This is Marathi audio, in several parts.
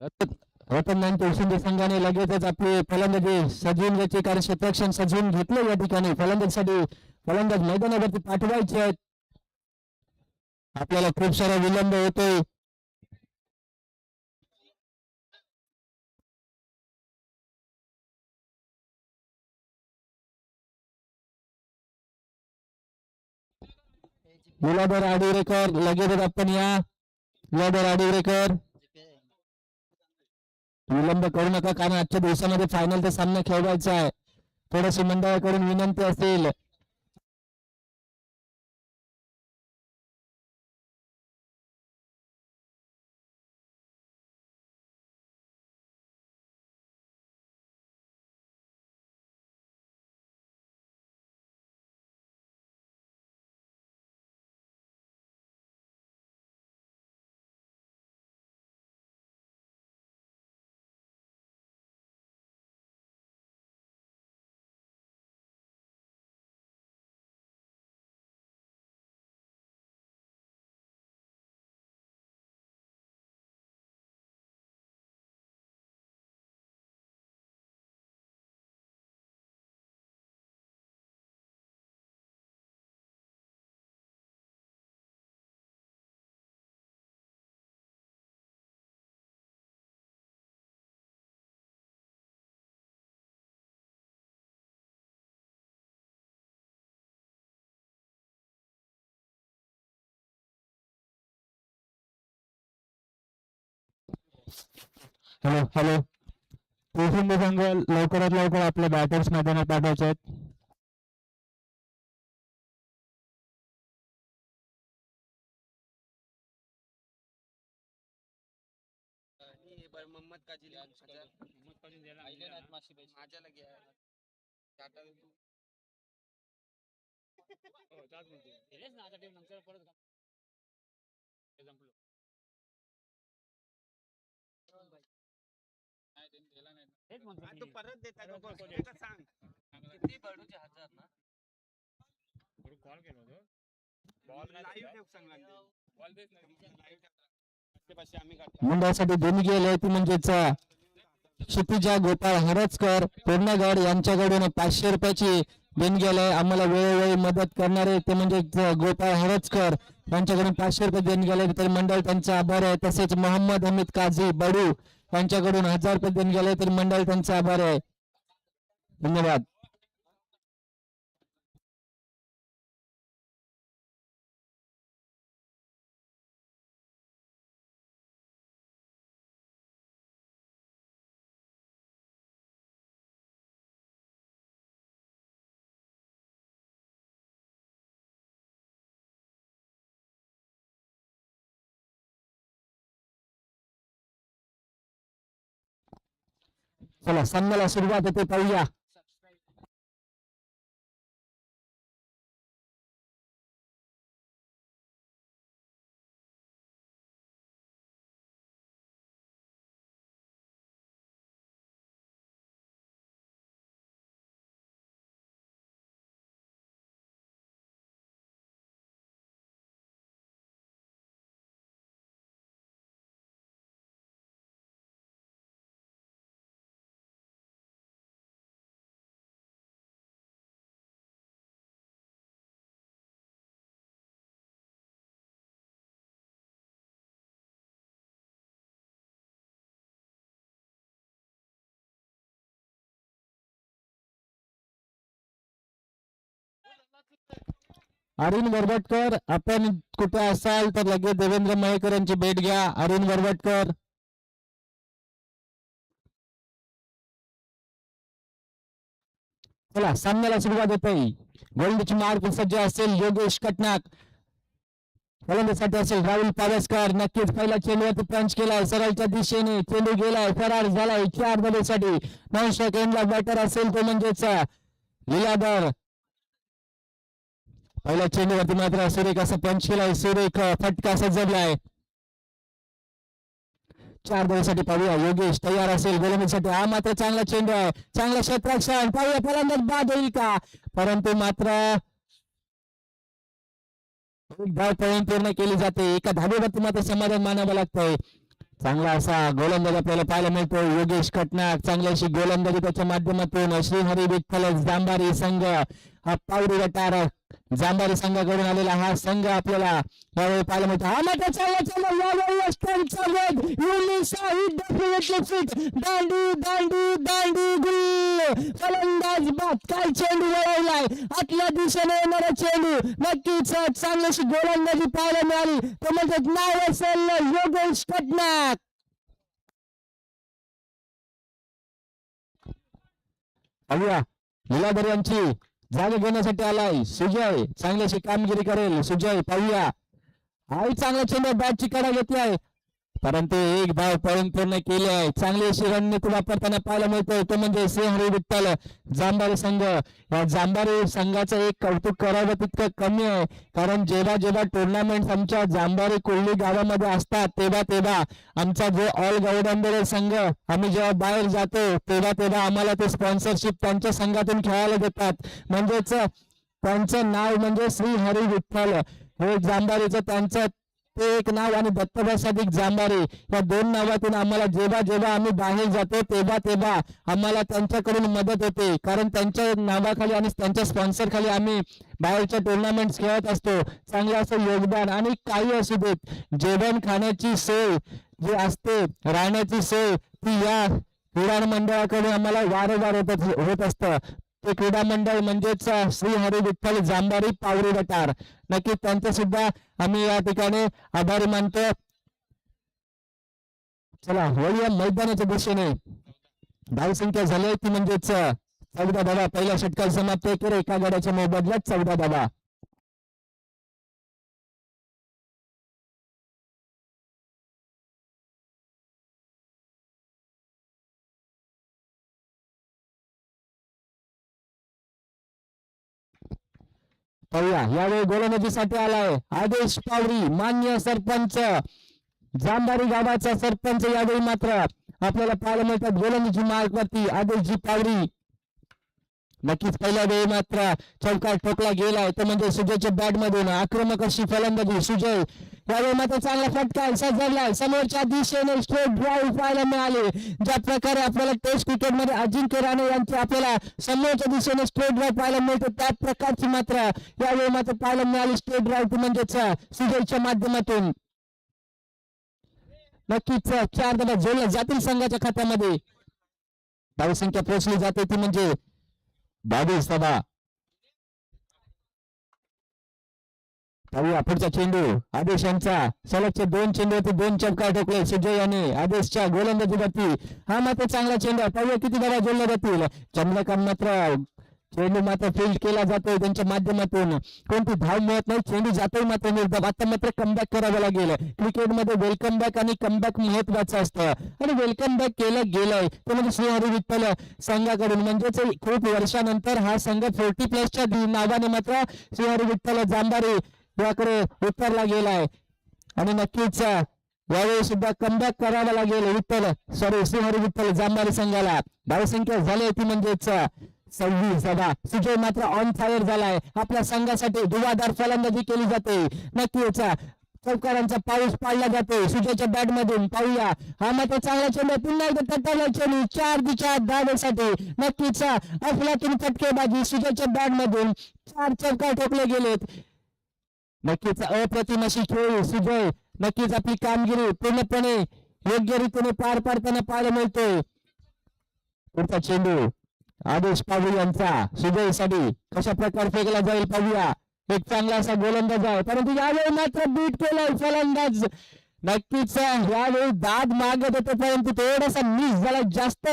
रतन शिंदे संघाने लगेचच आपले फलंदाजी सजवून घ्यायचे, कारण क्षेत्ररक्षण सजवून घेतलं या ठिकाणी. फलंदाजीसाठी फलंदाज मैदानावरती पाठवायचे आहेत. आपल्याला खूप सारा विलंब होतोय. मुलाधर आडिवरेकर लगेच आपण या. मुलाधर आडिवरेकर विलंब करू नका, कारण आजच्या दिवसामध्ये फायनलचा सामना खेळवायचा आहे. थोडीशी मंडळाकडून विनंती असेल. हॅलो हॅलो, शिंदे संघ लवकरात लवकर आपल्या बॅटर्स मैदानात पाठवायचे आहेत. मोहम्मद काजी माझ्या लगे टाटा नंतर परत तू परत देता सांग किती बडूचे हजार ना कॉल केला होतो. बॉल लाईव्ह सांगला बॉल देत नाही मंडळासाठी देणगी गेले ती म्हणजेच क्षितिजा गोपाळ हरचकर पूर्णगड यांच्याकडून 500 रुपयाची देणगी आली. आम्हाला वेळोवेळी मदत करणारे ते म्हणजे गोपाळ हरचकर यांच्याकडून 500 रुपये देणगी आले, तर मंडळ त्यांचा आभार आहे. तसेच मोहम्मद हमीद काझी बडू यांच्याकडून 1000 रुपये देणगी आले, तर मंडळ त्यांचा आभार आहे. धन्यवाद. चला सामन्याला सुरुवात होते, पाहूया. अरुण वरवटकर, आपण कुठे असाल तर लगेच देवेंद्र मयेकर यांची भेट घ्या. अरुण वरवटकर. चला सामन्याला सुरुवात होते. गोलंदाजी मार्ग सज्ज असेल योगेश कटनाक. फलंदाजीसाठी असेल राहुल पावसकर. नक्कीच पहिला चेंडूवरती पंच केलाय सरळच्या दिशेने, चेंडू गेलाय, फरार झालाय 4 धावेसाठी. 9 सेकंडला बॅटर असेल तो म्हणजेच लीलाधर. पहिल्या चेंडूवरती मात्र सुरेख असा पंच केलाय, सुरेख फटका असा जडलाय. 4 धावेसाठी पाहूया योगेश तयार असेल गोलंदाजीसाठी. हा मात्र चांगला चेंडू आहे, चांगला क्षेत्ररक्षण. पाहूया फलंदाज बाद होईल का, परंतु मात्र एक धाव पूर्ण केली जाते. एका धावेवरती मात्र समाधान मानावं लागतंय. चांगला असा गोलंदाज आपल्याला पाहायला मिळतो योगेश कटनाक, चांगली अशी गोलंदाजी त्याच्या माध्यमातून श्रीहरी विठ्ठल जांभारी संघ हा पावरी गटार जांभारी संघाकडून आलेला हा संघ आपल्याला यावेळी पाहायला मिळतो. हा मात्र चालला यावेळी स्टंपचा वेग युनिसा ही डेफिनेटली फिट दांडी दांडी दांडी गुल फलंदाज बाद काय चेंडू वळवलाय आतल्या दिशेने येणारा चेंडू नक्कीच चांगलीशी गोलंदाजी पाहायला मिळाली तो म्हणजे नाव असेल योगेश कटनाक. पाहूया लीलाधर यांची जागा घेण्यासाठी आलाय सुजय, चांगली अशी कामगिरी करेल सुजय. पाहूया हाही चांगला चेंडू बॅटची कडा घेतली आहे परंतु एक धाव पळून पूर्ण केली आहे. चांगली अशी रणनीती वापरताना पाहायला मिळतोय तो म्हणजे श्रीहरी विठ्ठल जांभारी संघ. या जांभारी संघाचं एक कौतुक करावं तितकं कमी आहे कारण जेव्हा जेव्हा टुर्नामेंट आमच्या जांभारी कोल्ही गावामध्ये असतात तेव्हा आमचा जो ऑल संघ आम्ही जेव्हा बाहेर जातो तेव्हा आम्हाला ते स्पॉन्सरशिप त्यांच्या संघातून खेळायला देतात. म्हणजेच त्यांचं नाव म्हणजे श्रीहरी विठ्ठल हे जांभारीचं त्यांचं ते एक नाव आणि दत्तप्रसादिक जांभारी या दोन नावातून आम्हाला जेव्हा आम्ही बाहेर जातो तेव्हा आम्हाला त्यांच्याकडून मदत होते कारण त्यांच्या नावाखाली आणि त्यांच्या स्पॉन्सर खाली आम्ही बाहेरच्या टुर्नामेंट खेळत असतो. चांगलं असं योगदान आणि काही असू देत जेवण खाण्याची सोय जी असते राहण्याची सोय ती या क्रीडा मंडळाकडून आम्हाला वारंवार होत असतं. ते क्रीडा मंडळ म्हणजेच श्रीहरी विठ्ठल जांभारी पावरी गटार. नक्की त्यांचे सुद्धा आम्ही या ठिकाणी आभारी मानतो. चला वळूया मैदानाच्या दिशेने. धावसंख्या झाली ती म्हणजेच 14 धावा पहिल्या षटकार समाप्त केले एका गड्याच्या मोबदल्यात 14 धावा. पाहूया यावेळी गोलंदाजीसाठी आलाय आदेश पावरी मान्य सरपंच जांभारी गावाचा सरपंच. यावेळी मात्र आपल्याला पाहायला मिळतात गोलंदाजी मार्गवरती आदेशजी पावरी. नक्कीच पहिल्या वेळी मात्र चौकार ठोकला गेलाय तो म्हणजे सुजयच्या बॅट मधून आक्रमक अशी फलंदाजी सुजय. यावेळी मात्र चांगला फटका सजवलाय समोरच्या दिशेने स्ट्रेट ड्राईव्ह पाहायला मिळाले. ज्या प्रकारे आपल्याला टेस्ट क्रिकेट मध्ये अजिंक्य राणे यांची आपल्याला समोरच्या दिशेने स्ट्रेट ड्राईव्ह पाहायला मिळते त्याच प्रकारची मात्र यावेळी मात्र पाहायला मिळाली स्ट्रेट ड्राईव्ह म्हणजेच सुजयच्या माध्यमातून. नक्कीच 4 धावा जोडल्या जातील संघाच्या खात्यामध्ये. धावसंख्या पोहोचली जाते ती म्हणजे 22 धावा. पाहूया पुढचा चेंडू आदेश यांचा सलगचे 2 चेंडूवरती 2 चौकार ठोकले सुजय याने आदेशच्या गोलंदाजीवरती. हा मात्र चांगला चेंडू. पाहूया किती धावा जोडल्या जातील. चंद्रकांत मात्र चेंडू मात्र फील्ड केला जातोय त्यांच्या माध्यमातून कोणती धाव मिळत नाही चेंडू जातोय मात्र निर्धाव. आता मात्र कमबॅक करावं लागेल. क्रिकेटमध्ये वेलकम बॅक आणि कमबॅक महत्वाचं असतं आणि वेलकम बॅक केलं गेलंय ते म्हणजे श्रीहरी विठ्ठल संघाकडून. म्हणजेच खूप वर्षानंतर हा संघ 40+ नावाने मात्र श्रीहरी विठ्ठल जांभारी याकडे उतरला गेलाय आणि नक्कीच यावेळी सुद्धा कमबॅक करावा लागेल श्रीहरी विठ्ठल जांभारी संघाला. धावसंख्या झाली ती म्हणजेच 26 धावा. सुजय मात्र ऑन फायर झालाय. आपल्या संघासाठी धुवाधार फलंदाजी केली जाते. नक्कीच चौकारांचा पाऊस पाडला जातो सुजयच्या बॅट मधून. पाहूया हा मात्र चांगला चेंडू पुन्हा एकदा तटवला चेंडू 4 धावेसाठी. नक्कीच अफलातून फटकेबाजी सुजयच्या बॅट मधून 4 चौकार ठोकले गेलेत. नक्कीच अप्रतिम अशी खेळी सुजय नक्कीच आपली कामगिरी पूर्णपणे योग्य रीतीने पार पाडताना पाहायला मिळतोय. पुढचा चेंडू आदेश पावरी यांचा सुजयसाठी कशा प्रकारे फेकला जाईल पाहूया. एक चांगला असा गोलंदाज आहे परंतु यावेळी मात्र बीट केलाय फलंदाज. नक्कीच यावेळी दाद मागत होते परंतु थोडासा मिस झाला जास्त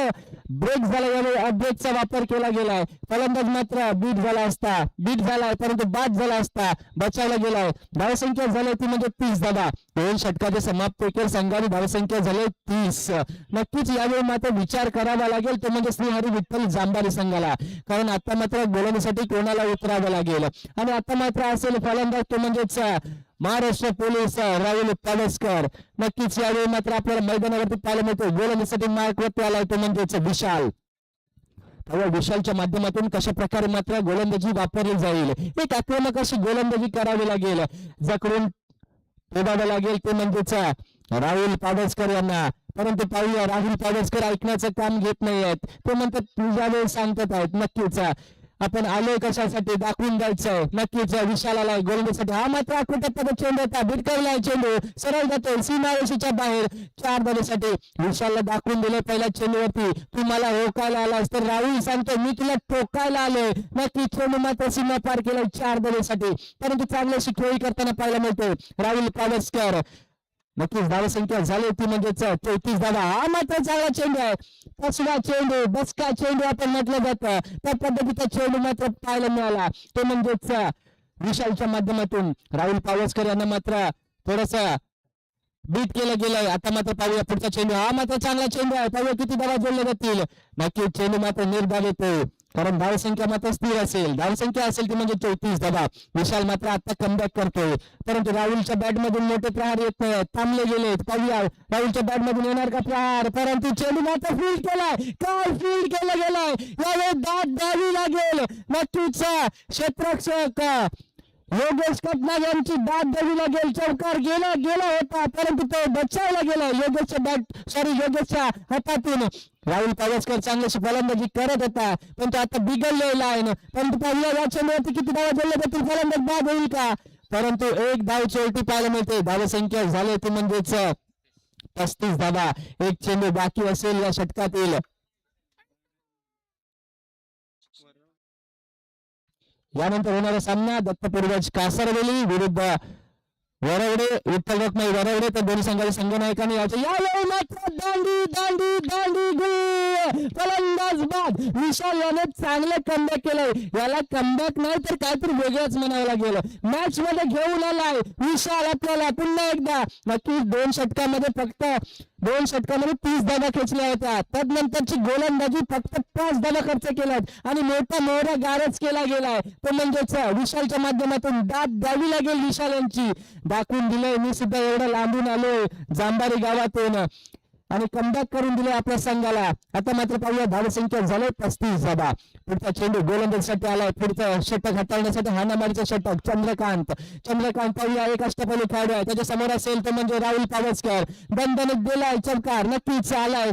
ब्रेक झाला. यावेळी अपब्रेकचा वापर केला गेलाय. फलंदाज मात्र बीट झालाय परंतु बाद झाला असता बचावला गेलाय. धावसंख्या झाली ती म्हणजे 30 धावा. 2 षटकाचे समाप्त केले संघाने. धावसंख्या झाली 30. नक्कीच यावेळी मात्र विचार करावा लागेल तो म्हणजे श्रीहरी विठ्ठल जांभारी संघाला कारण आता मात्र गोलंदाजीसाठी कोणाला उतरावं लागेल आणि आता मात्र असेल फलंदाज तो म्हणजेच महाराष्ट्र पोलीस राहुल पावसकर. नक्कीच यावेळी मात्र आपल्याला मैदानावरती पाहायला मिळतो गोलंदाजीसाठी मार्कवरती आलाय तो म्हणजेच विशाल. विशालच्या माध्यमातून कशा प्रकारे मात्र गोलंदाजी वापरली जाईल. एक आक्रमक अशी गोलंदाजी करावी लागेल जकडून ठेवावं लागेल ते म्हणजेच राहुल पाडसकर यांना, परंतु पाहूया राहुल पाडसकर ऐकण्याचं काम घेत नाही आहेत. ते म्हणतात तुझ्या वेळ सांगतात आहेत. नक्कीच आपण आलोय कशासाठी, दाखवून द्यायचंय. नक्कीच विशाल आलाय गोलंदाजीसाठी. हा मात्र आकुटप्पाचा चेंडू होता, भिरकवलाय चेंडू, सरळ जातोय सीमारेषेच्या बाहेर 4 धावेसाठी. विशालला दाखवून दिले पहिल्या चेंडूवरती, तू मला रोकायला आलास, तर राहुल सांगतो मी तुला ठोकायला आलोय. नक्की चेंडू मात्र सीमा पार केलाय 4 धावेसाठी. परंतु चांगल्याशी खेळी करताना पाहायला मिळते राहुल पाडसकर. नक्कीच धावसंख्या झाली ती म्हणजेच 34 धावा. हा मात्र चांगला चेंडू आहे, फसवा चेंडू, बसका चेंडू आपण म्हटलं जातं, त्या पद्धतीचा चेंडू मात्र पाहायला मिळाला. तो म्हणजेच विशालच्या माध्यमातून राहुल पावसकर यांना मात्र थोडस बीट केलं गेलंय. आता मात्र पाहूया पुढचा चेंडू. हा मात्र चांगला चेंडू आहे, पाहूया किती धावा जोडल्या जातील. नक्कीच चेंडू मात्र निर्धार येतो, कारण धावसंख्या मात्र स्थिर असेल. धावसंख्या असेल ती म्हणजे 34 धावा. विशाल मात्र आता कमबॅक करतोय, परंतु राहुलच्या बॅट मधून मोठे प्रहार येत नाहीत, थांबले गेलेत. पाहूया राहुलच्या बॅट मधून येणार का प्रहार, परंतु चेंडू मात्र फील्ड केलाय. काय फील्ड केलं गेलाय, यावेळी दाद द्यावी लागेल. नक्कीच क्षेत्ररक्षक योगेश कटनाग यांची दाद द्यावी लागेल. चौकार गेला होता, परंतु तो बचावला गेला योगेशच्या हातातून. राहुल पावसकर चांगल्याशी फलंदाजी करत होता, पण तो आता बिघडलेला आहे. परंतु पाहूया या चेंडूवरती किती धावा जोडल्या जातील, फलंदाज बाद होईल का. परंतु एक धाव चोरटी पाहायला मिळते. धावसंख्या झाली ती म्हणजेच 35 धावा. एक चेंडू बाकी असेल या षटकातील. यानंतर होणारा सामना दत्तपूर्वज कासरवेली विरुद्ध वरवडे, विठ्ठल रखमाई वरवडे. तर दोन्ही संघाचे संघनायकांनी यावेळी मात्र दांडी गुल, फलंदाज बाद. विशाल याने चांगलं कमबॅक केलंय. याला कमबॅक नाही तर काहीतरी वेगळंच म्हणावं लागेल. मॅच मध्ये घेऊन आलाय विशाल आपल्याला पुन्हा एकदा. नक्कीच 2 षटकामध्ये फक्त 2 षटकामध्ये 30 धावा खेचल्या होत्या. तदनंतरची गोलंदाजी फक्त 5 धावा खर्च केल्यात आणि मोठा मोहरा गारच केला गेलाय. तो म्हणजेच विशालच्या माध्यमातून दाद द्यावी लागेल विशाल यांची. दाखवून दिलंय मी सुद्धा एवढं लांबून आलोय जांबारी गावातून आणि कमबॅक करून दिले आपल्या संघाला. आता मात्र पाहूया धावसंख्या झाले 35 धावा. पुढचा चेंडू गोलंदाजीसाठी आलाय. पुढचं षटक हाताळण्यासाठी हाणामारीचं षटक चंद्रकांत पाहूया एक अष्टपैलू खेळाडू आहे, त्याच्या समोर असेल तर म्हणजे राहुल पावसकर. दणदणीत दिलाय चौकार, नक्कीच आलाय.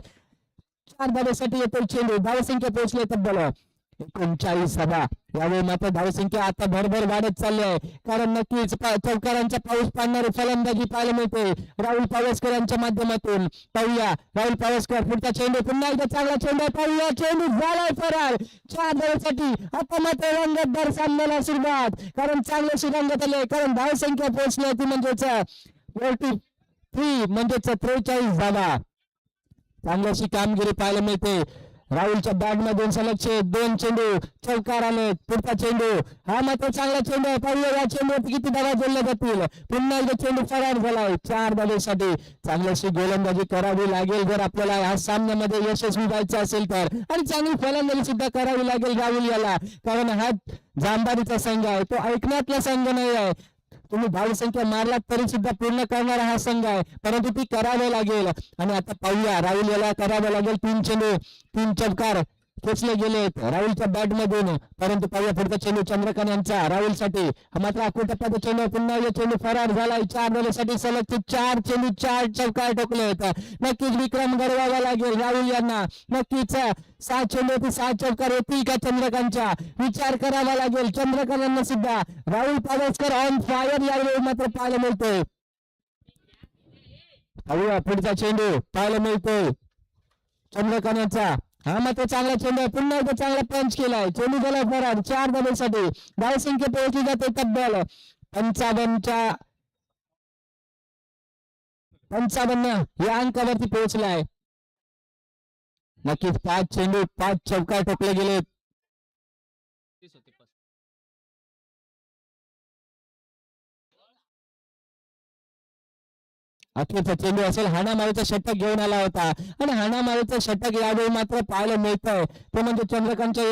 4 धावेसाठी येतो चेंडू. धावसंख्या पोहोचले तब्बल 39 धावा. यावेळी मात्र धावसंख्या आता भरभर वाढत चालली आहे, कारण नक्कीच चौकारांचा पाऊस पाडणारी फलंदाजी पाहायला मिळते राहुल पावसकर यांच्या माध्यमातून. पाहूया राहुल पावसकर, पुढचा चेंडू, पुन्हा एकदा चांगला चेंडू. पाहूया चेंडू झालाय फरार 4 धावेसाठी. आता मात्र रंगतदार सामन्याला सुरुवात, कारण चांगल्याशी रंगत आले, कारण धावसंख्या पोहोचली होती म्हणजेच 43 म्हणजेच 43 धावा. चांगल्याशी कामगिरी पाहायला मिळते. राहुलच्या बॅट मधून सलगचे 2 चेंडू चौकार आले. पुढचा चेंडू, हा मात्र चांगला चेंडू आहे. पाहूया या चेंडूवरती किती धावा जोडल्या जातील. पुन्हा एकदा चेंडू फरार झालाय 4 धावेसाठी. चांगल्याशी गोलंदाजी करावी लागेल जर आपल्याला या सामन्यामध्ये यशस्वी व्हायचं असेल तर, आणि चांगली फलंदाजी सुद्धा करावी लागेल राहुल याला, कारण हा जांबारीचा संघ आहे, तो ऐकण्यातला संघ नाही आहे. तुम्ही धावसंख्या मारलात तरी सुद्धा पूर्ण करणारा हा संघ आहे, परंतु ती करावे लागेल. आणि आता पाहूया राहुल याला करावे लागेल. 3 चेंडू 3 चौकार खेचले गेलेत राहुलच्या बॅट मधून, परंतु पाहूया पुढचा चेंडू चंद्रकांत यांचा राहुलसाठी. मात्र आकुटप्पाचा चेंडू, पुन्हा या चेंडू फरार झालाय. 4 धावेसाठी सलगचे 4 चेंडू 4 चौकार ठोकलेत. नक्कीच विक्रम घडवावा लागेल राहुल यांना. नक्कीच 6 चेंडू 6 चौकार येतील का चंद्रकांतच्या, विचार करावा लागेल चंद्रकांत यांना सुद्धा. राहुल पावसकर ऑन फायर यावेळी मात्र पाहायला मिळतोय. पाहूया पुढचा चेंडू पाहायला मिळतोय चंद्रकांत यांचा. हा मात्र चांगला चेंडू आहे, पुन्हा एकदा चांगला पंच केलाय. चेंडू झाला फरार 4 धावेसाठी. धावसंख्या पोहोचली जाते तब्बल 55 या अंकावरती पोहोचलाय. नक्कीच 5 चेंडू 5 चौकार ठोकले गेले. अखेरचा चेंडू असेल. हाणामारीचा षटक घेऊन आला होता आणि हाणामारीचं षटक यावेळी मात्र पाहायला मिळतंय, ते म्हणजे चंद्रकांतच्या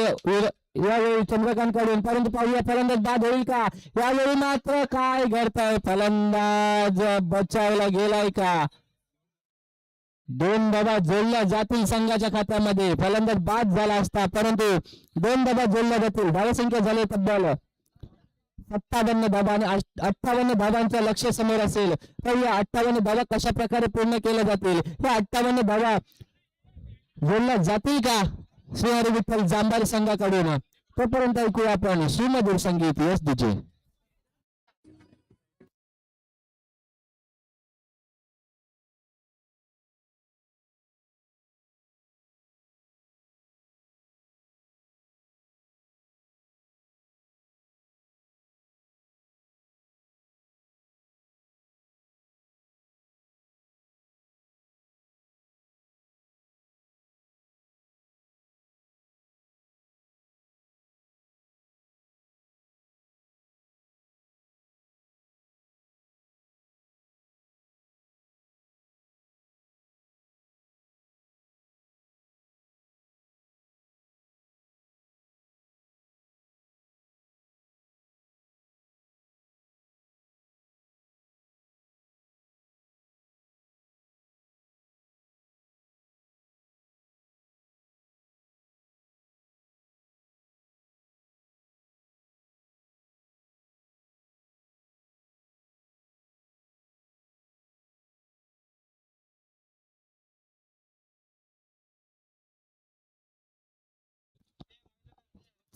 यावेळी चंद्रकांत कडून. परंतु पाहूया फलंदाज बाद होईल का. यावेळी मात्र काय घडतंय, फलंदाज बचावला गेलाय का. 2 धावा जोडल्या जातील संघाच्या खात्यामध्ये. फलंदाज बाद झाला असता, परंतु 2 धावा जोडल्या जातील. धावसंख्या झाली तब्बल 57 धावा आणि 58 धावांचं लक्ष समोर असेल. तर या 58 धावा कशा प्रकारे पूर्ण केल्या जातील, या 58 धावा जोडल्या जातील का श्रीहरी विठ्ठल जांभार संघाकडून? तोपर्यंत ऐकूया आपण सुमधुर संगीत यस डीजे.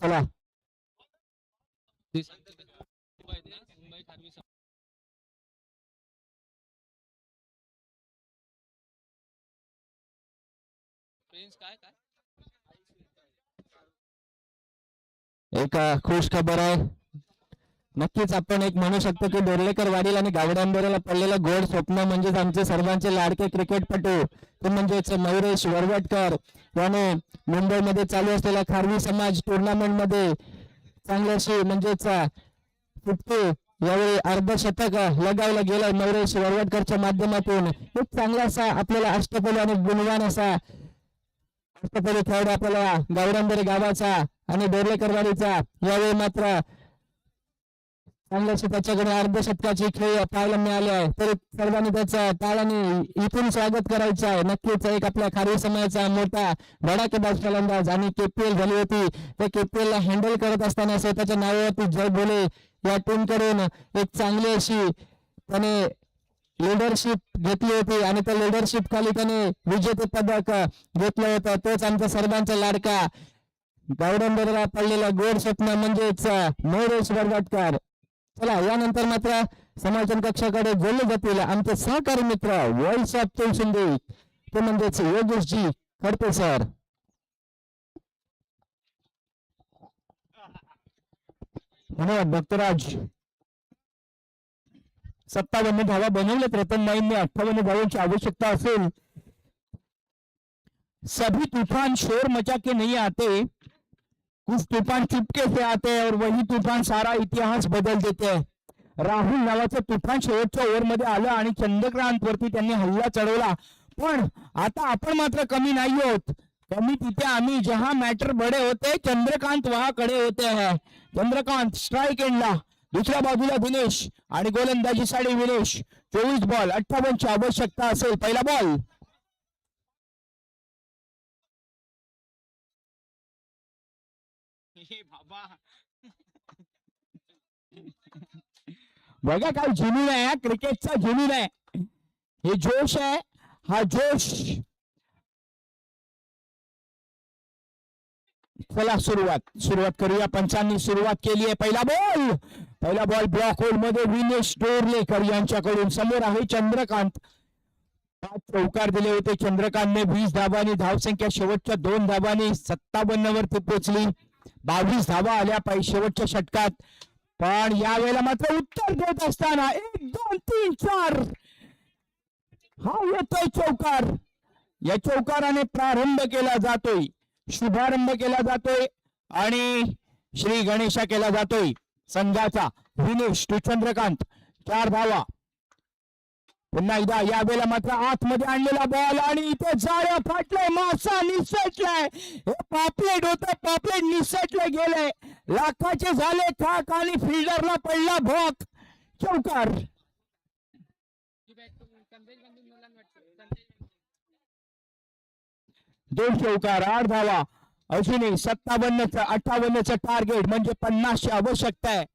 चला एक खुश खबर आहे. नक्कीच आपण एक म्हणू शकतो की डोर्लेकर वाडील आणि गावड्यांबरोला पडलेलं गोड स्वप्न म्हणजेच आमचे सर्वांचे लाडके क्रिकेटपटू ते म्हणजेच मयुरेश वरवटकर याने मुंबईमध्ये चालू असलेल्या खारवी समाज टुर्नामेंट मध्ये चांगली अशी म्हणजेच 50 यावेळी अर्धशतक लगावला गेलाय मयुरेश वरवटकरच्या माध्यमातून. एक चांगला असा आपल्याला अष्टपैलू आणि गुणवान असा अष्टपैलू खेळाडू आपल्याला गावड्यांबरे गावाचा आणि डोर्लेकरवाडीचा यावेळी मात्र चांगल्याशी त्याच्याकडे अर्धशतकाची खेळ पाहायला मिळाली आहे. तर सर्वांनी त्याचं टाळ्याने इथून स्वागत करायचं आहे. नक्कीच एक आपल्या खारवी समाजाचा मोठा धडाकेबाज फलंदाज आणि केपीएल झाली होती, त्या केपीएल ला हँडल करत असताना स्वतःच्या नावावरती जय भोले या टीम कडून एक चांगली अशी त्याने लीडरशिप घेतली होती आणि त्या लीडरशिप खाली त्याने विजेते पदक घेतलं होतं. तोच आमचा सर्वांचा लाडका गावडंबरला पडलेला गोड स्वप्न म्हणजेच मयुरेश वरवटकर. चला यानंतर मात्र समालोचन कक्षाकडे जोडले जातील आमचे सहकारी मित्र व्हॉइस ऑफ शिंदे ते म्हणजेच योगेशजी खडपे सर. धन्यवाद भक्तराज. 57 धावा बनवले प्रथम माईंनी. 58 धावांची आवश्यकता असेल. सभी तूफान शोर मचा के नहीं आते, कुछ तूफान चुपके से आते हैं और वही तूफान सारा इतिहास बदल देते हैं. राहुल नावाचं तुफान शेवटच्या ओव्हर मध्ये आलं आणि चंद्रकांत वरती त्यांनी हल्ला चढवला. पण आता आपण मात्र कमी नाही होत. कमी तिथे आम्ही जहां मॅटर बडे होते चंद्रकांत वहां कडे होते हैं. चंद्रकांत स्ट्राइक एंडला, दुसऱ्या बाजूला दिनेश आणि गोलंदाजीसाठी विनेश. 24 बॉल 58 ची आवश्यकता असेल. पहिला बॉल बघा काय जुनून आहे क्रिकेटचा जुनून आहे. हे जोश आहे, हा जोश. चला सुरुवात करूया. पंचांनी सुरुवात केली आहे. पहिला बॉल ब्लॉक होल मध्ये विनेश डोर्लेकर यांच्याकडून. समोर आहे चंद्रकांत. 5 चौकार दिले होते चंद्रकांतने. 20 धावांनी धावसंख्या शेवटच्या 2 धावांनी 57 वरती पोहोचली. 22 धावा आल्या पाहिजे शेवटच्या षटकात. पण यावेळेला मात्र उत्तर देत असताना 1 2 3 4 हा येतोय चौकार. या चौकाराने प्रारंभ केला जातोय, शुभारंभ केला जातोय आणि श्री गणेशा केला जातोय संघाचा. विनेश टू चंद्रकांत 4 धावा. पुन्हा एकदा यावेळेला मात्र आतमध्ये आणलेला बॉल आणि इथे जाळ्या फाटलंय. मासा निसटलाय. हे पापलेट होतं, पापलेट निसटले गेले. लाखाचे झाले खाक आणि फिल्डरला पडला भोक. चौकार. 2 चौकार 8 धावा. अजूनही 57 58चं टार्गेट म्हणजे 50 ची आवश्यकता आहे.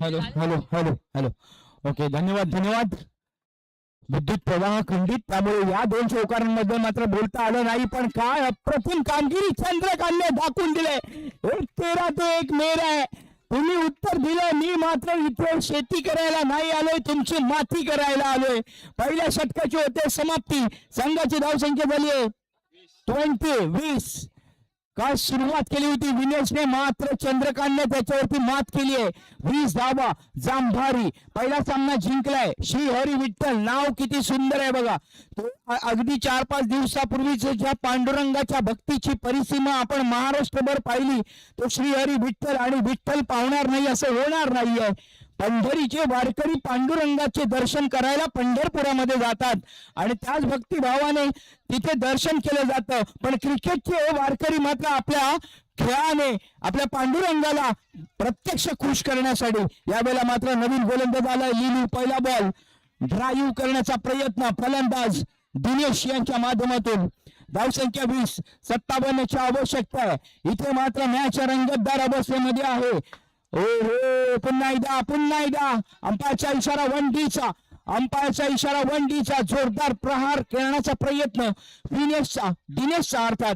Hello hello hello hello okay धन्यवाद धन्यवाद. विद्युत प्रवाह खंडित, त्यामुळे या दोन चौकारांमध्ये मात्र बोलता आलं नाही. पण काय अप्रतिम कामगिरी चंद्रकांतने दाखवून दिले. 13-1 मेर आहे. तुम्ही उत्तर दिलं, मी मात्र इथे शेती करायला नाही आलोय, तुमची माती करायला आलोय. पहिल्या षटकाची होते समाप्ती. संघाची धावसंख्या झाली आहे 20. काय सुरुवात केली होती विनेशने, मात्र चंद्रकांतने त्याच्यावरती मात केली आहे. 20 धावा. जांभारी पहिला सामना जिंकलाय. श्री हरी विठ्ठल नाव किती सुंदर आहे बघा. तो अगदी 4-5 दिवसापूर्वीच ज्या पांडुरंगाच्या भक्तीची परिसीमा आपण महाराष्ट्रभर पाहिली, तो श्री हरी विठ्ठल आणि विठ्ठल पावणार नाही असं होणार नाहीये. पंढरीचे वारकरी पांडुरंगाचे दर्शन करायला पंढरपुरामध्ये जातात आणि त्याच भक्तिभावाने तिथे दर्शन केलं जातं. पण क्रिकेटचे वारकरी मात्र आपल्या खेळाने आपल्या पांडुरंगाला प्रत्यक्ष खुश करण्यासाठी यावेळेला मात्र नवीन गोलंदाज आलाय लिलू. पहिला बॉल ड्राईव्ह करण्याचा प्रयत्न फलंदाज दिनेश यांच्या माध्यमातून. धावसंख्या 20. 57ची आवश्यकता आहे. इथे मात्र मॅच रंगतदार अवस्थेमध्ये आहे. हो पुन्हा एकदा अंपायरचा इशारा 1Dचा. अंपायरचा इशारा 1Dचा. जोरदार प्रहार करण्याचा प्रयत्न दिनेशचा अर्थात.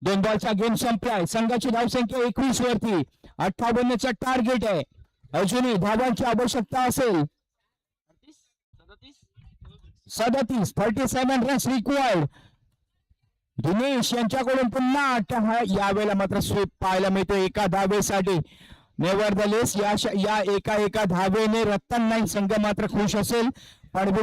2 बॉलचा गेम संपलाय. संघाची धावसंख्या 21 वरती. 58चं टार्गेट आहे. अजूनही धावांची आवश्यकता असेल 37 रन्स रिक्वायर्ड. दिनेश यांच्याकडून पुन्हा 8. यावेळेला मात्र स्वीप पाहायला मिळतो एका धावेसाठी. नेव्हरदलेस या एका धावेने रत्न नाही संघ मात्र खुश असेल. पण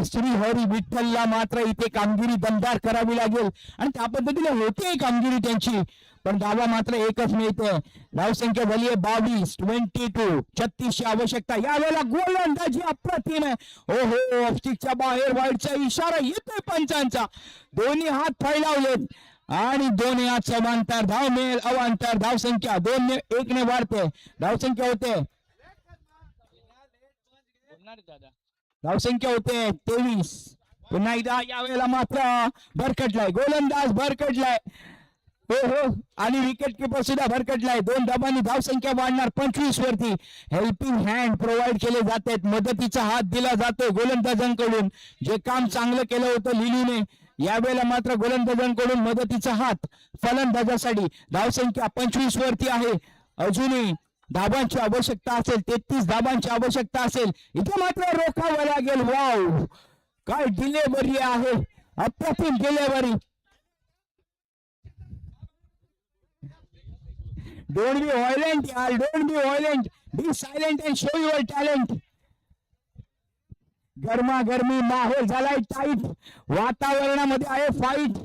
श्री हरी विठ्ठलला मात्र इथे कामगिरी दमदार करावी लागेल आणि त्या पद्धतीने होते कामगिरी त्यांची. पण धावा मात्र एकच मिळते. धावसंख्या झाली आहे 22. 36ची आवश्यकता. यावेळेला गोलंदाजी अप्रतिम आहे. हो ऑफस्टिकच्या बाहेर वाईडचा इशारा येतोय पंचांचा. दोन्ही हात फैलावलेत आणि दोन्ही हात समांतर. धाव मिळेल अवांतर. धावसंख्या 2-1 वाढते. धावसंख्या होते धावसंख्या होते 23. पुन्हा एकदा यावेळेला मात्र भरकटलाय गोलंदाज भरकटलाय. हो आणि विकेट किपर सुद्धा भरकटलाय. 2 धावांनी धावसंख्या वाढणार 25 वरती. हेल्पिंग हँड प्रोव्हाइड केले जाते. मदतीचा हात दिला जातोय गोलंदाजांकडून. जे काम चांगलं केलं होतं लिलूने, यावेळेला मात्र गोलंदाजांकडून मदतीचा हात फलंदाजासाठी. धावसंख्या 25 वरती आहे. अजूनही धाबांची आवश्यकता असेल 33 धाबांची आवश्यकता असेल. इथे मात्र रोखावं लागेल. वाव काय डिलेव्हरी आहे. अप्रतिम delivery. Don't be violent, yaar. Don't be violent. Be silent and show your talent. गरमागरमी माहोल झालाय टाईट. वातावरणामध्ये आहे फाईट.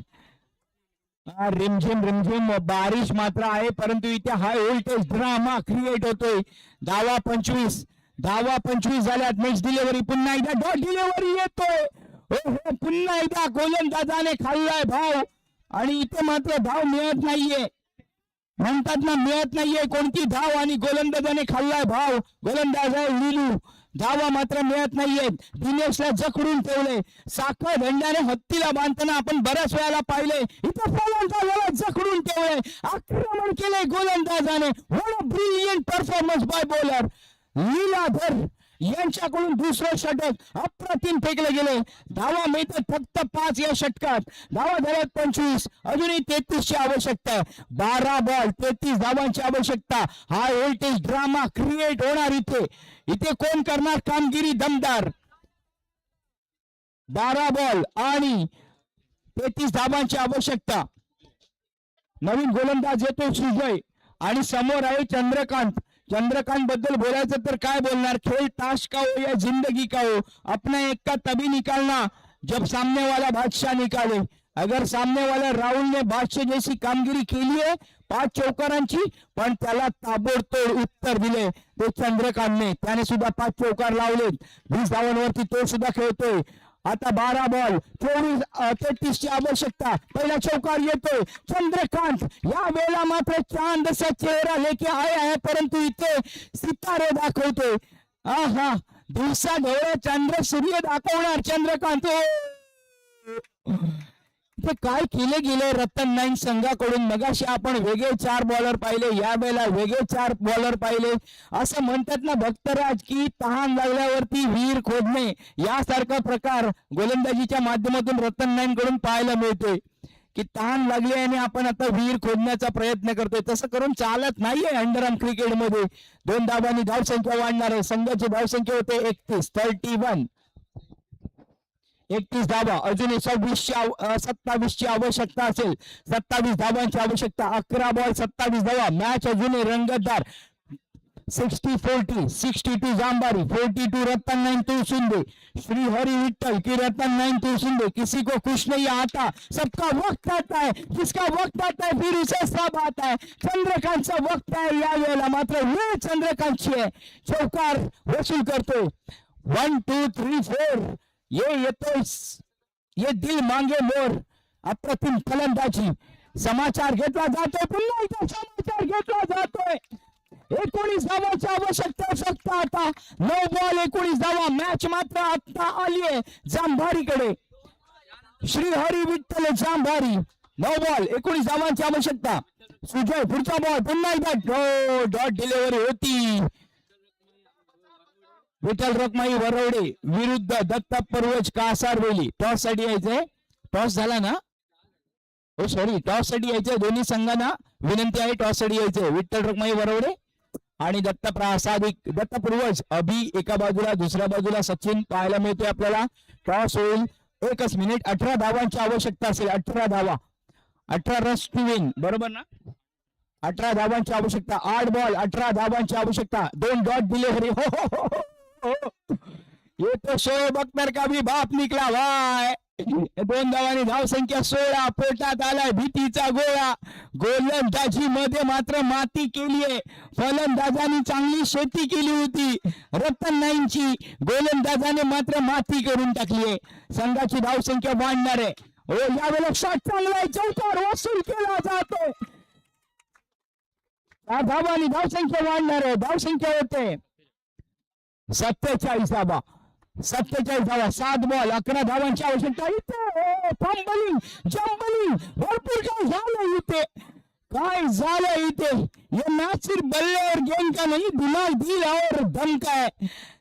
रिमझिम बारिश मात्र आहे, परंतु इथे हाय व्होल्टेज ड्रामा क्रिएट होतोय. धावा 25 झाल्यात. Next delivery. पुन्हा एकदा डॉट डिलिव्हरी येतोय. पुन्हा एकदा गोलंदाजाने खाल्लाय भाव आणि इथे मात्र धाव मिळत नाहीये. म्हणतात ना मिळत नाहीये कोणती धाव आणि गोलंदाजाने खाल्लाय भाव. गोलंदाज आहे लिलू. धावा मात्र मिळत नाहीयेत. दिनेशला जखडून ठेवले. साखर धंड्याने हत्तीला बांधताना आपण बऱ्याच वेळाला पाहिले. इथं फलंदाजाला जखडून ठेवले. आक्रमण केले गोलंदाजाने. What a brilliant performance by bowler Leeladhar यांच्याकडून. दुसरं षटक अप्रतिम फेकले गेले. धावा मिळतात फक्त 5 या षटकात. धावा झाल्यात 25. अजूनही 33ची आवश्यकता. 12 बॉल 33 धावांची आवश्यकता. हाय व्होल्टेज ड्रामा क्रिएट होणार इथे कोण करणार कामगिरी दमदार. 12 बॉल आणि 33 धावांची आवश्यकता. नवीन गोलंदाज येतो सुजय आणि समोर आहे चंद्रकांत. चंद्रकांत बद्दल बोलायचं तर काय बोलणार. खेळ ताश का हो या जिंदगी का हो, अपना एक का तभी निकालना जब सामने वाला बादशाह निकाले. अगर सामने वाला राहुल ने बादशाह जैसी कामगिरी केली आहे 5 चौकारांची, पण त्याला ताबडतोब उत्तर दिले ते चंद्रकांतने. त्याने सुद्धा 5 चौकार लावलेत. 20 धावांवरती तो सुद्धा खेळतोय. आता 12 बॉल 33ची आवश्यकता. पहिला चौकार येतोय चंद्रकांत. या वेळेला मात्र चांदसा चेहरा लेके आया है, परंतु इथे सितारे दाखवतोय. दिवसा ढवळा चंद्र सूर्य दाखवणार चंद्रकांत. इथे काय केले गेले रतन नाईक संघाकडून? मगाशी आपण वेगळे 4 बॉलर पाहिले, यावेळेला वेगळे 4 बॉलर पाहिले. असं म्हणतात ना भक्तराज की तहान लागल्यावरती विहीर खोदणे यासारखा प्रकार गोलंदाजीच्या माध्यमातून रतन नाईक कडून पाहायला मिळतोय की तहान लागली आणि आपण आता विहीर खोदण्याचा प्रयत्न करतोय. तसं करून चालत नाहीये अंडरआर्म क्रिकेटमध्ये. 2 धावांनी धावसंख्या वाढणार आहे. संघाची धावसंख्या होते 31 धावा. अजूनही 27ची आवश्यकता असेल. 27 धावांची आवश्यकता. 11 बॉल 27 धावा. मॅच अजूनही रंगतदार. 60-40, 62 जामबारी, 42 रतन नाईक तुलसुंदे. श्री हरि विठ्ठल की रतन नाईक तुलसुंदे किसी को खुश नहीं आता, सबका वक्त आता है, जिसका वक्त आता है फिर उसे सब आता है. चंद्रकांतचा वक्त आहे यावेळेला, मात्र वेळ चंद्रकांतची आहे. चौकार वसूल करतोय. 1 2 3 4 ये येतोय, ये दिल मांगे मोर. अप्रतिम फलंदाजी. समाचार घेतला जातोय. पुन्हा एकदा समाचार घेतला जातोय. 19 धावांची आवश्यकता फक्त आता. 9 बॉल 19 धावा. मॅच मात्र आता आली आहे जांभारीकडे. श्री हरी विठ्ठल जांभारी. 9 बॉल 19 धावांची आवश्यकता. सुजय पुढचा बॉल. पुन्हा एकदा डॉट डिलिव्हरी होती. विठ्ठल रखमाई वरवडे विरुद्ध दत्ता पूर्वज कासारवेली. टॉस साठी यायचंय. टॉस झाला ना? हो सॉरी, टॉस साठी यायचंय. दोन्ही संघांना विनंती आहे टॉस साठी यायचंय. विठ्ठल रखमाई वरवडे आणि दत्ता पूर्वज. अभि एका बाजूला, दुसऱ्या बाजूला सचिन पाहायला मिळतोय आपल्याला. टॉस होईल. 1 मिनिट. 18 धावांची आवश्यकता असेल. 18 धावा. 18 रन्स टू विन. बरोबर ना? 18 धावांची आवश्यकता. 8 बॉल 18 धावांची आवश्यकता. 2 डॉट डिलिव्हरी. हो ये तो शोएब अख्तर का भी बाप निकला भाई. 2 धावांनी धावसंख्या 16. पोटात आलाय भीतीचा गोळा. गोलंदाजी मध्ये मात्र माती केलीये. फलंदाजांनी चांगली शेती केली होती रतन नाईकची. गोलंदाजाने मात्र माती करून टाकलीये. संघाची धावसंख्या वाढणार आहे. हो यावेळेला शॉट चांगला आहे. चौकार वसूल केला जातोय. 4 धावांनी धावसंख्या वाढणार आहे. धावसंख्या होते 47 धावा. 47 धावा. 7 बॉल 11 धावांची आवश्यकता. इथे फंबलिंग जंबलिंग भरपूर काय झालं इथे. काय झालं इथे. ये मॅच सिर्फ बल्ले और गेंद का नहीं, दिमाग दिल और दम का है.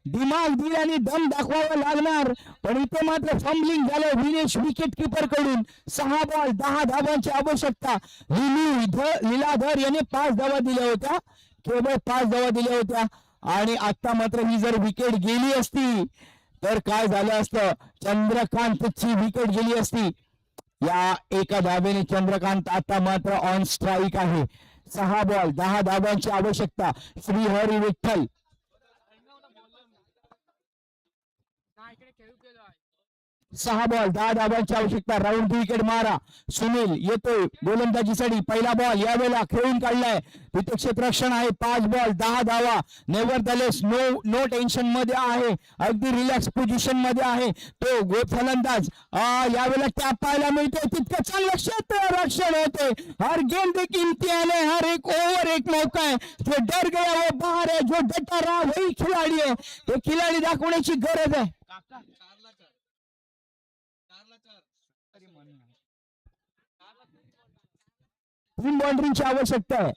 दिमाग दिल आणि दम दाखवावा लागणार. पण इथे मात्र फंबलिंग झालं विनेश विकेट कीपर कडून. 6 बॉल 10 धावांची आवश्यकता. लीलाधर याने 5 धावा दिल्या होत्या. केवळ 5 धावा दिल्या होत्या. आणि आता मात्र ही जर विकेट गेली असती तर काय झालं असतं. चंद्रकांतची विकेट गेली असती. या एका धावेने चंद्रकांत आता मात्र ऑन स्ट्राईक आहे. 6 बॉल 10 धावांची आवश्यकता. श्री हरी विठ्ठल. 6 बॉल 10 धावांची आवश्यकता. राऊंड विकेट मारा. सुनील येतोय गोलंदाजीसाठी. पहिला बॉल यावेळेला खेळून काढलाय. तिथे क्षेत्ररक्षण आहे. 5 बॉल 10 धावा. नेव्हरदलेस नो टेन्शन मध्ये आहे. अगदी रिलॅक्स पोझिशन मध्ये आहे तो फलंदाज. यावेळेला टॅप पाहायला मिळते. तितकं चांगलं क्षेत्ररक्षण होते. हर गेंद एक इम्तिहान है, हर एक ओव्हर एक मौका है. जो डर गया वो बाहर है, जो डटा रहा वही खिलाडी है. ते खिलाडी दाखवण्याची गरज आहे. 3 बाउंड्रीची आवश्यकता आहे.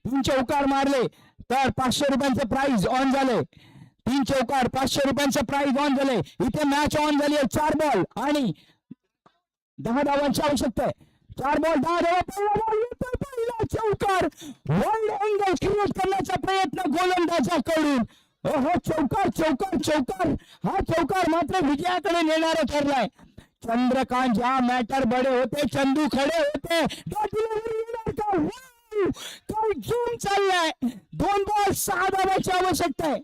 3 चौकार मारले तर 500 रुपयांचं प्राइज ऑन झाले. 3 चौकार 500 रुपयांचं प्राइज ऑन झाले. इथे मॅच ऑन झाली आहे. 4 बॉल आणि 10 धावांची आवश्यकता आहे. 4 बॉल 10 धावा. पहिला चौकार. वाईड अँगल क्रिएट करण्याचा प्रयत्न गोलंदाजाकडून. हो चौकार चौकार चौकार. हा चौकार मात्र विजयाकडे नेणारा ठरलाय. चंद्रकांत ज्या मॅटर बडे होते, चंदू खडे होते. काय गेम चाललाय. 2 बॉल 6 धावांची आवश्यकता आहे.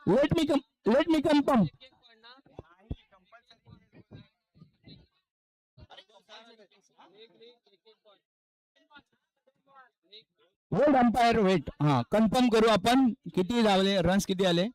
Let me confirm. Hold umpire wait. हा कन्फर्म करू आपण. किती धावले, रन्स किती आले.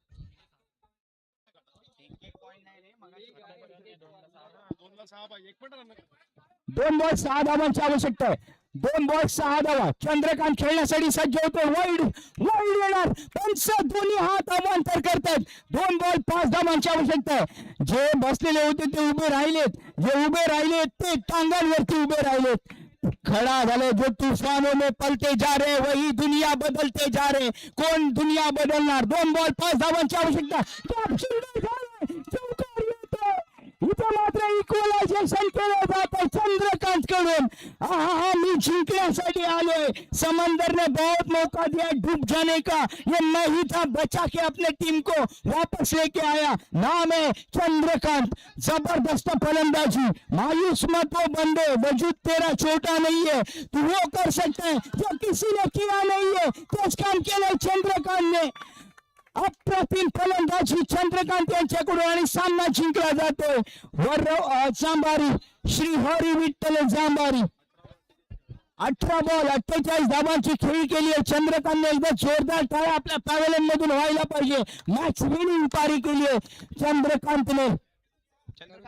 2 बॉल 6 धावांची आवश्यकता आहे. 2 बॉल 6 धावा. चंद्रकांत खेळण्यासाठी सज्ज होतो. वाईड येणार. पंच दोन्ही हात अवांतर करतात. 2 बॉल 5 धावांची आवश्यकता आहे. जे बसलेले होते ते उभे राहिलेत. जे उभे राहिलेत ते टांगांवरती उभे राहिलेत. खड़ा झाले. जो तूफानों में पलते जा रहे वही दुनिया बदलते जा रहे. कोण दुनिया बदलणार? 2 बॉल 5 धावांची आवश्यकता. चौकार येतो. इथं मात्र इक्वलायझेशन केलं जात आहे चंद्रकांत कडून. मी जिंकण्यासाठी आलोय. समंदर ने बहुत मौका दिया डूब जाने का. ये मैं ही था बचा के अपने टीम को वापस लेके आया. नाम है चंद्रकांत. जबरदस्त फलंदाजी. मायूस मत हो बंदे. वजूद तेरा छोटा नहीं है. तू वो कर सकता है जो किसी ने किया नहीं है. तेच काम केलंय चंद्रकांत ने. अप्रतिम फलंदाजी चंद्रकांत यांच्याकडून आणि सामना जिंकला जातोय. जांबारी श्री हरी विठ्ठल जांबारी 18 बॉल 48 धावांची खेळी केली आहे. चंद्रकांतने एकदा जोरदार टाळ्या आपल्या पॅव्हलियन मधून व्हायला पाहिजे. मॅच विनिंग पारी केली आहे चंद्रकांतने.